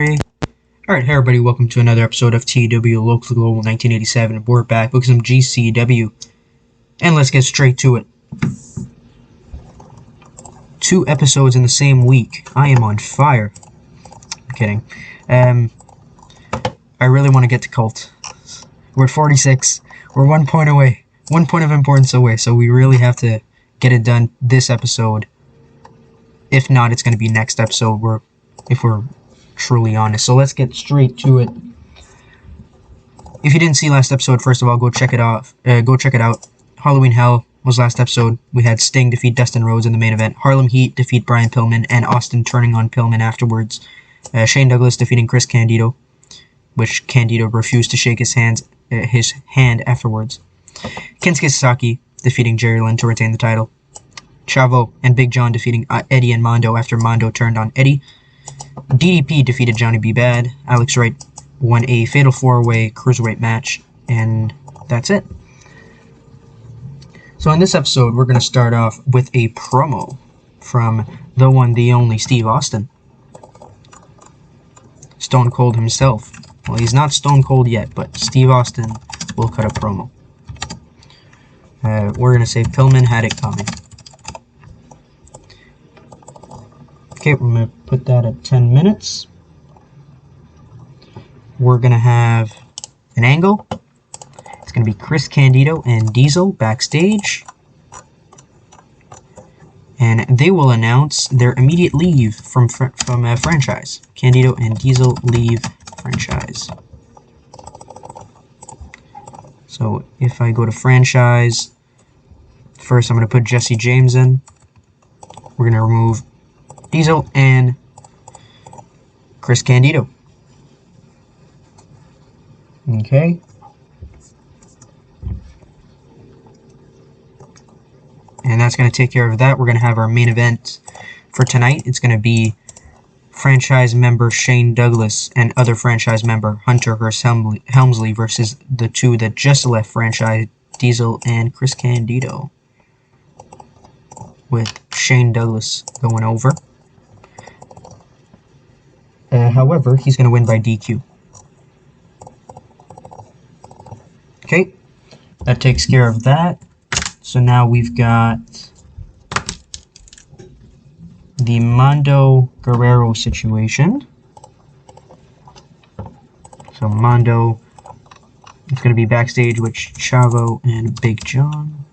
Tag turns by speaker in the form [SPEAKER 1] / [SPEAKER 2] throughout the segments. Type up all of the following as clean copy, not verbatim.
[SPEAKER 1] Alright, hey everybody, welcome to another episode of TEW Local Global 1987. We're back with some GCW, and let's get straight to it. 2 episodes in the same week. I am on fire. I'm kidding. I really want to get to Cult. We're at 46. We're 1 point away. 1 point of importance away, so we really have to get it done this episode. If not, it's going to be next episode, if we're truly honest. So let's get straight to it. If you didn't see last episode, first of all, go check it out. Halloween Hell was last episode. We had Sting defeat Dustin Rhodes in the main event, Harlem Heat defeat Brian Pillman, and Austin turning on Pillman afterwards. Shane Douglas defeating Chris Candido, which Candido refused to shake his hand afterwards. Kensuke Sasaki defeating Jerry Lynn to retain the title. Chavo and Big John defeating Eddie and Mondo after Mondo turned on Eddie. DDP defeated Johnny B. Bad. Alex Wright won a Fatal 4-Way Cruiserweight match, and that's it. So in this episode, we're going to start off with a promo from the one, the only Steve Austin. Stone Cold himself. Well, he's not Stone Cold yet, but Steve Austin will cut a promo. We're going to say Pillman had it coming. Okay, we're going to put that at 10 minutes. We're going to have an angle. It's going to be Chris Candido and Diesel backstage. And they will announce their immediate leave from franchise. Candido and Diesel leave franchise. So if I go to franchise, first I'm going to put Jesse James in. We're going to remove Diesel and Chris Candido. Okay. And that's going to take care of that. We're going to have our main event for tonight. It's going to be franchise member Shane Douglas and other franchise member Hunter Hearst Helmsley versus the two that just left franchise, Diesel and Chris Candido, with Shane Douglas going over. However, he's going to win by DQ. Okay, that takes care of that. So now we've got the Mondo Guerrero situation. So Mondo is going to be backstage with Chavo and Big John.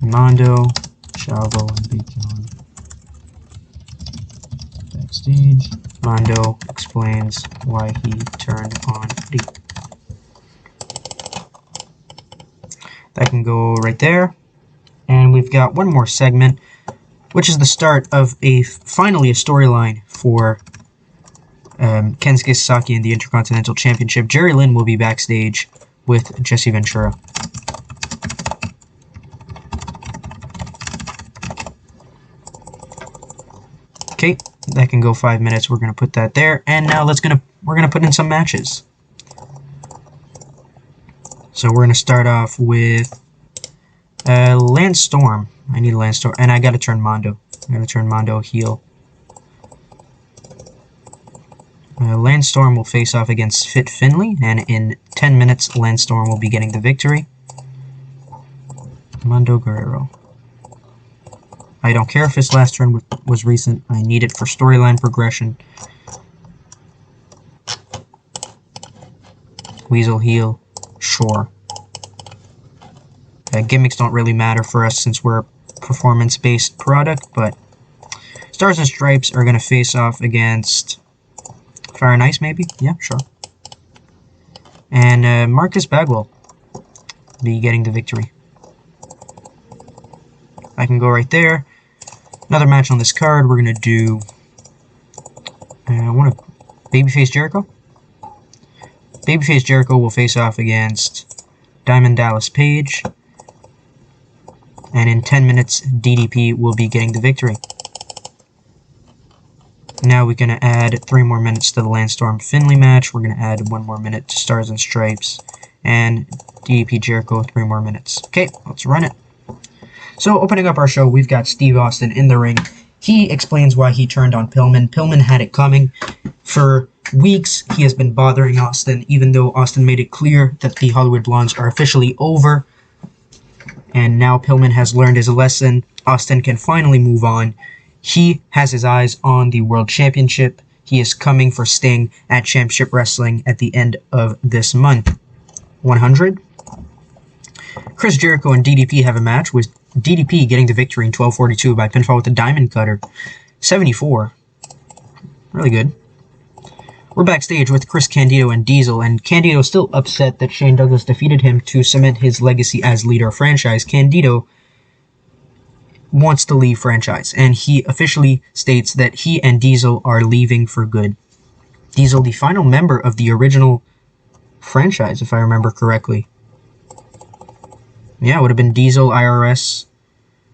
[SPEAKER 1] Mondo, Chavo, and Big John backstage. Mondo explains why he turned on Eddie. That can go right there. And we've got one more segment, which is the start of finally a storyline for Kensuke Sasaki and the Intercontinental Championship. Jerry Lynn will be backstage with Jesse Ventura. Okay, that can go 5 minutes. We're gonna put that there, and now we're gonna put in some matches. So we're gonna start off with Lance Storm. I need Lance Storm, and I gotta turn Mondo. I gotta turn Mondo heel. Lance Storm will face off against Fit Finley, and in 10 minutes, Lance Storm will be getting the victory. Mondo Guerrero. I don't care if his last turn was recent. I need it for storyline progression. Weasel heel. Sure. Gimmicks don't really matter for us since we're a performance-based product, but Stars and Stripes are going to face off against Fire and Ice, maybe? Yeah, sure. And Marcus Bagwell be getting the victory. I can go right there. Another match on this card, we're going to do Babyface Jericho. Babyface Jericho will face off against Diamond Dallas Page. And in 10 minutes, DDP will be getting the victory. Now we're going to add 3 more minutes to the Lance Storm Finley match. We're going to add 1 more minute to Stars and Stripes. And DDP Jericho, 3 more minutes. Okay, let's run it. So, opening up our show, we've got Steve Austin in the ring. He explains why he turned on Pillman. Pillman had it coming. For weeks, he has been bothering Austin, even though Austin made it clear that the Hollywood Blondes are officially over. And now Pillman has learned his lesson. Austin can finally move on. He has his eyes on the World Championship. He is coming for Sting at Championship Wrestling at the end of this month. 100. Chris Jericho and DDP have a match, with DDP getting the victory in 12:42 by pinfall with the Diamond Cutter. 74. Really good. We're backstage with Chris Candido and Diesel, and Candido is still upset that Shane Douglas defeated him to cement his legacy as leader of franchise. Candido wants to leave franchise, and he officially states that he and Diesel are leaving for good. Diesel, the final member of the original franchise, if I remember correctly. Yeah, it would have been Diesel, IRS,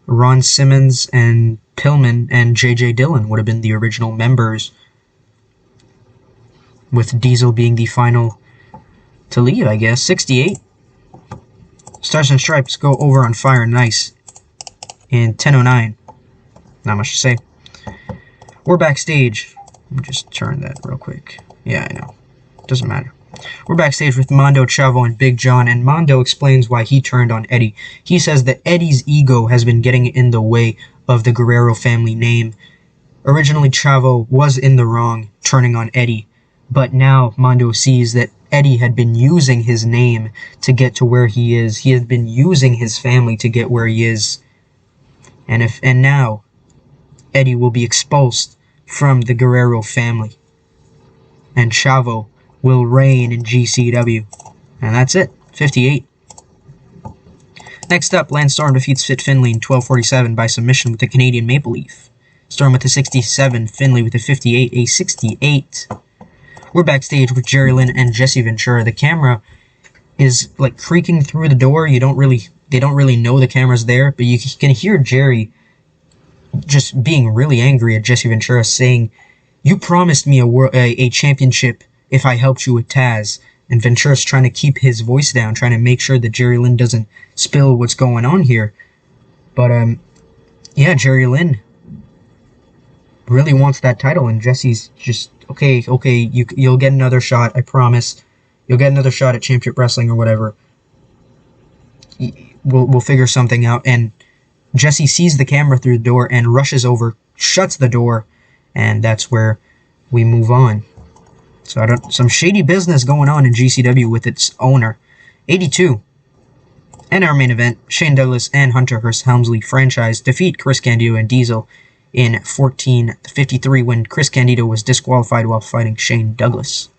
[SPEAKER 1] Ron Simmons, and Pillman, and J.J. Dillon would have been the original members, with Diesel being the final to leave, I guess. 68. Stars and Stripes go over on Fire and Ice in 10:09. Not much to say. We're backstage. Let me just turn that real quick. Yeah, I know. Doesn't matter. We're backstage with Mondo, Chavo, and Big John, and Mondo explains why he turned on Eddie. He says that Eddie's ego has been getting in the way of the Guerrero family name. Originally, Chavo was in the wrong, turning on Eddie, but now Mondo sees that Eddie had been using his name to get to where he is. He had been using his family to get where he is. And now Eddie will be expulsed from the Guerrero family. And Chavo will reign in GCW. And that's it. 58. Next up, Lance Storm defeats Fit Finlay in 12:47 by submission with the Canadian Maple Leaf. Storm with the 67, Finlay with the 58, a 68. We're backstage with Jerry Lynn and Jesse Ventura. The camera is like creaking through the door. They don't really know the camera's there, but you can hear Jerry just being really angry at Jesse Ventura, saying, "You promised me a championship if I helped you with Taz." And Ventura's trying to keep his voice down, trying to make sure that Jerry Lynn doesn't spill what's going on here. But yeah, Jerry Lynn really wants that title, and Jesse's just, okay, you'll get another shot, I promise. You'll get another shot at Championship Wrestling or whatever. We'll figure something out. And Jesse sees the camera through the door and rushes over, shuts the door, and that's where we move on. So some shady business going on in GCW with its owner. 82. And our main event, Shane Douglas and Hunter Hearst Helmsley franchise defeat Chris Candido and Diesel in 14:53 when Chris Candido was disqualified while fighting Shane Douglas.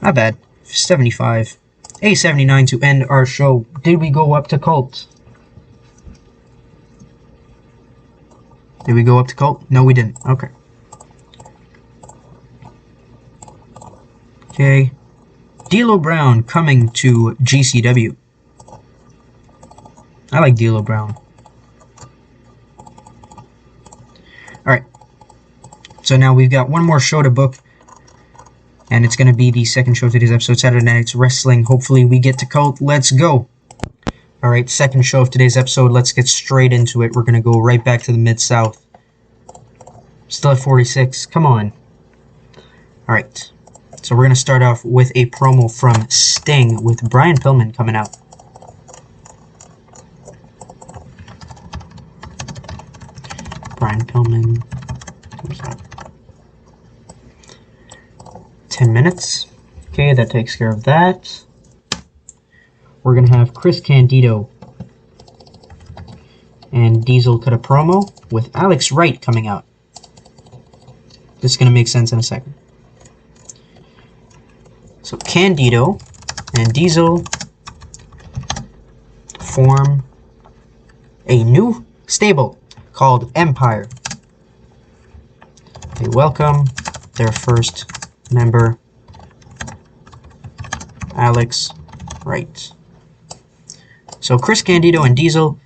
[SPEAKER 1] Not bad. 75. A 79 to end our show. Did we go up to Cult? Did we go up to Cult? No, we didn't. Okay. Okay. D'Lo Brown coming to GCW. I like D'Lo Brown. Alright. So now we've got one more show to book. And it's going to be the second show of today's episode, Saturday Night's Wrestling. Hopefully we get to Cult. Let's go. Alright, second show of today's episode. Let's get straight into it. We're going to go right back to the Mid-South. Still at 46. Come on. Alright. So we're going to start off with a promo from Sting with Brian Pillman coming out. Brian Pillman comes out. 10 minutes. Okay, that takes care of that. We're going to have Chris Candido and Diesel cut a promo with Alex Wright coming out. This is going to make sense in a second. So Candido and Diesel form a new stable called Empire. They welcome their first member, Alex Wright. So Chris Candido and Diesel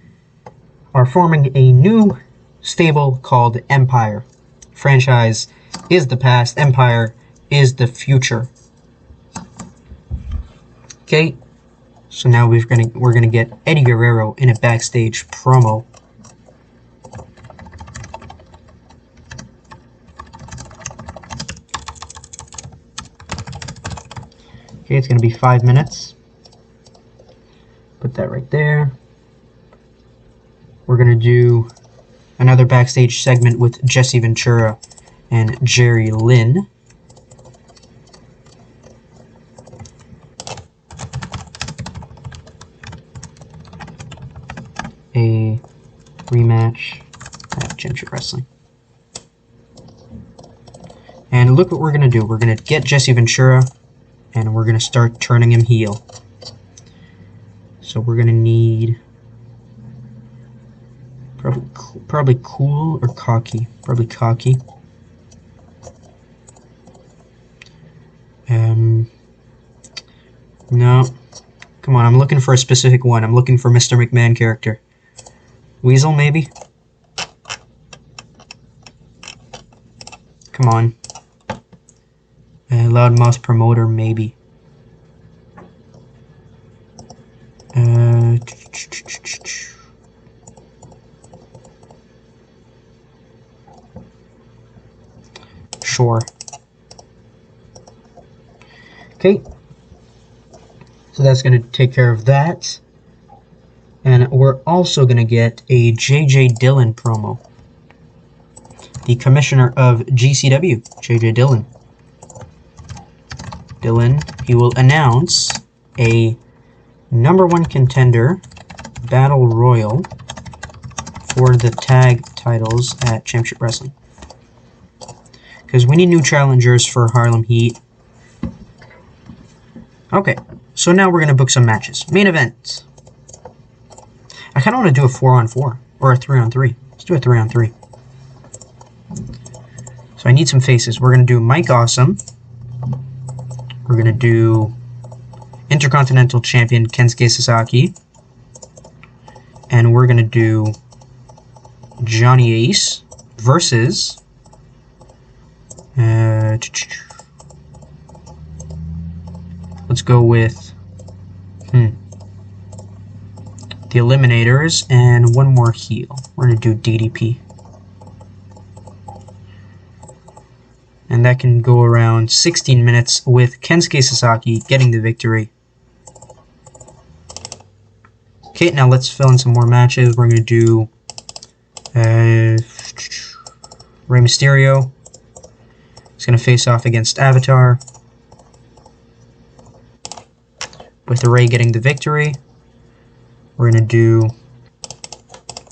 [SPEAKER 1] are forming a new stable called Empire. Franchise is the past, Empire is the future. Okay, So now we're gonna get Eddie Guerrero in a backstage promo. Okay, it's gonna be 5 minutes. Put that right there. We're gonna do another backstage segment with Jesse Ventura and Jerry Lynn. A rematch at Championship Wrestling. And look what we're going to do. We're going to get Jesse Ventura, and we're going to start turning him heel. So we're going to need probably cool or cocky. Probably cocky. No. Come on, I'm looking for a specific one. I'm looking for Mr. McMahon character. Weasel, maybe? Come on. Loudmouth promoter, maybe. Sure. Okay. So that's going to take care of that. And we're also going to get a J.J. Dillon promo. The commissioner of GCW, J.J. Dillon. He will announce a #1 contender battle royal for the tag titles at Championship Wrestling. Because we need new challengers for Harlem Heat. Okay, so now we're going to book some matches. Main event. I kind of want to do a 4-on-4 or a 3-on-3. Let's do a 3-on-3. So I need some faces. We're going to do Mike Awesome. We're going to do Intercontinental Champion Kensuke Sasaki. And we're going to do Johnny Ace versus let's go with the Eliminators and one more heel. We're going to do DDP. And that can go around 16 minutes with Kensuke Sasaki getting the victory. Okay, now let's fill in some more matches. We're going to do Rey Mysterio. He's going to face off against Avatar, with Rey getting the victory. We're going to do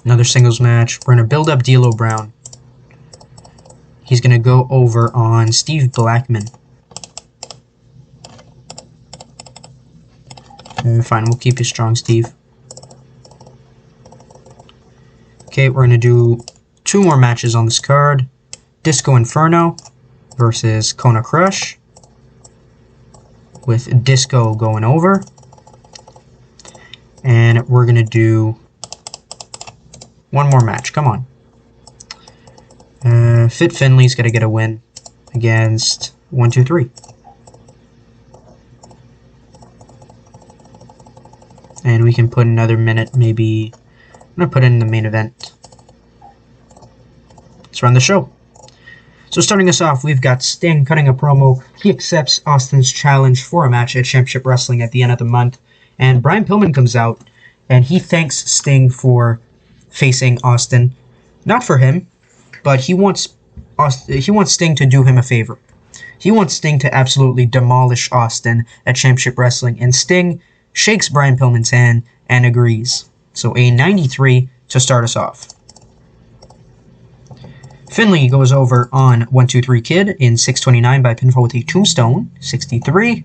[SPEAKER 1] another singles match. We're going to build up D'Lo Brown. He's going to go over on Steve Blackman. Fine, we'll keep you strong, Steve. Okay, we're going to do 2 more matches on this card. Disco Inferno versus Kona Crush, with Disco going over. And we're going to do one more match. Come on. Fit Finley's got to get a win against 1, 2, 3. And we can put another minute, maybe. I'm going to put it in the main event. Let's run the show. So starting us off, we've got Sting cutting a promo. He accepts Austin's challenge for a match at Championship Wrestling at the end of the month. And Brian Pillman comes out, and he thanks Sting for facing Austin. Not for him, but he wants Sting to do him a favor. He wants Sting to absolutely demolish Austin at Championship Wrestling, and Sting shakes Brian Pillman's hand and agrees. So a 93 to start us off. Finley goes over on 1, 2, 3 Kid in 629 by pinfall with a tombstone, 63.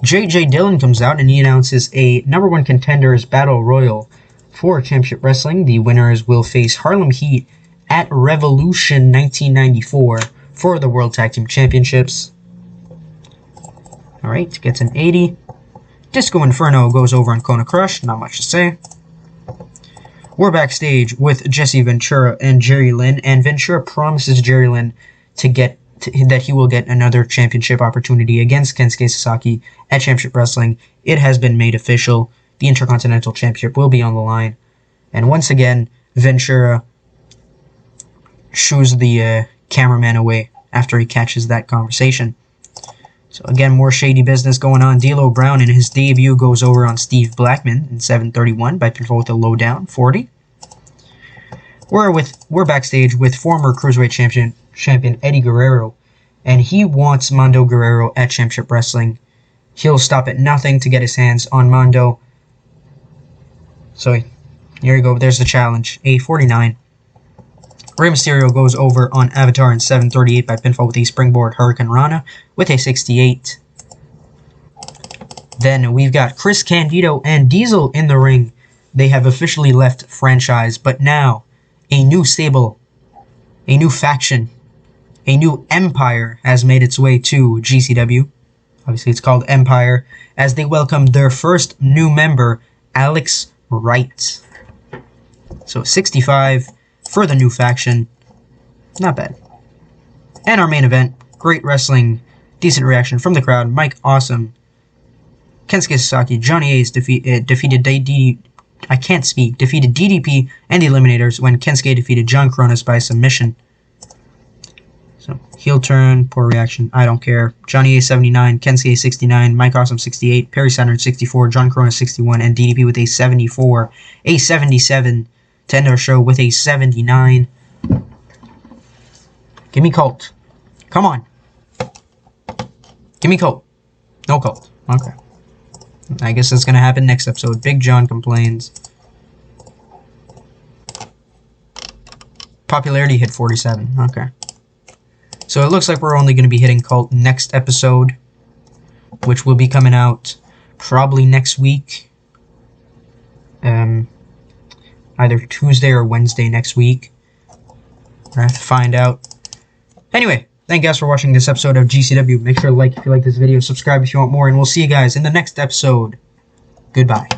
[SPEAKER 1] J.J. Dillon comes out and he announces a #1 contenders battle royal for Championship Wrestling. The winners will face Harlem Heat at Revolution 1994 for the World Tag Team Championships. Alright, gets an 80. Disco Inferno goes over on Kona Crush, not much to say. We're backstage with Jesse Ventura and Jerry Lynn, and Ventura promises Jerry Lynn to get that he will get another championship opportunity against Kensuke Sasaki at Championship Wrestling. It has been made official. The Intercontinental Championship will be on the line. And once again, Ventura shoos the cameraman away after he catches that conversation. So again, more shady business going on. D'Lo Brown in his debut goes over on Steve Blackman in 7:31 by pinfall with a lowdown 40. We're backstage with former Cruiserweight champion Eddie Guerrero, and he wants Mando Guerrero at Championship Wrestling. He'll stop at nothing to get his hands on Mando. So here you go. There's the challenge. A49. Rey Mysterio goes over on Avatar in 7:38 by pinfall with a springboard Hurricane Rana with a 68. Then we've got Chris Candido and Diesel in the ring. They have officially left franchise, but now a new stable, a new faction, a new empire has made its way to GCW. Obviously, it's called Empire, as they welcome their first new member, Alex Wright. So 65 for the new faction. Not bad. And our main event, great wrestling, decent reaction from the crowd. Mike Awesome, Kensuke Sasaki, Johnny Ace defeated DDP and the Eliminators when Kensuke defeated John Cronus by submission. So, heel turn, poor reaction, I don't care. Johnny Ace 79, Kensuke 69, Mike Awesome 68, Perry Saturn 64, John Cronus 61, and DDP with a 74, a 77, to end our show with a 79. Give me Colt. Come on. Give me Colt. No Colt. Okay. I guess that's going to happen next episode. Big John complains. Popularity hit 47. Okay. So it looks like we're only going to be hitting Colt next episode, which will be coming out probably next week. Either Tuesday or Wednesday next week. I have to find out. Anyway, thank you guys for watching this episode of GCW. Make sure to like if you like this video, subscribe if you want more, and we'll see you guys in the next episode. Goodbye.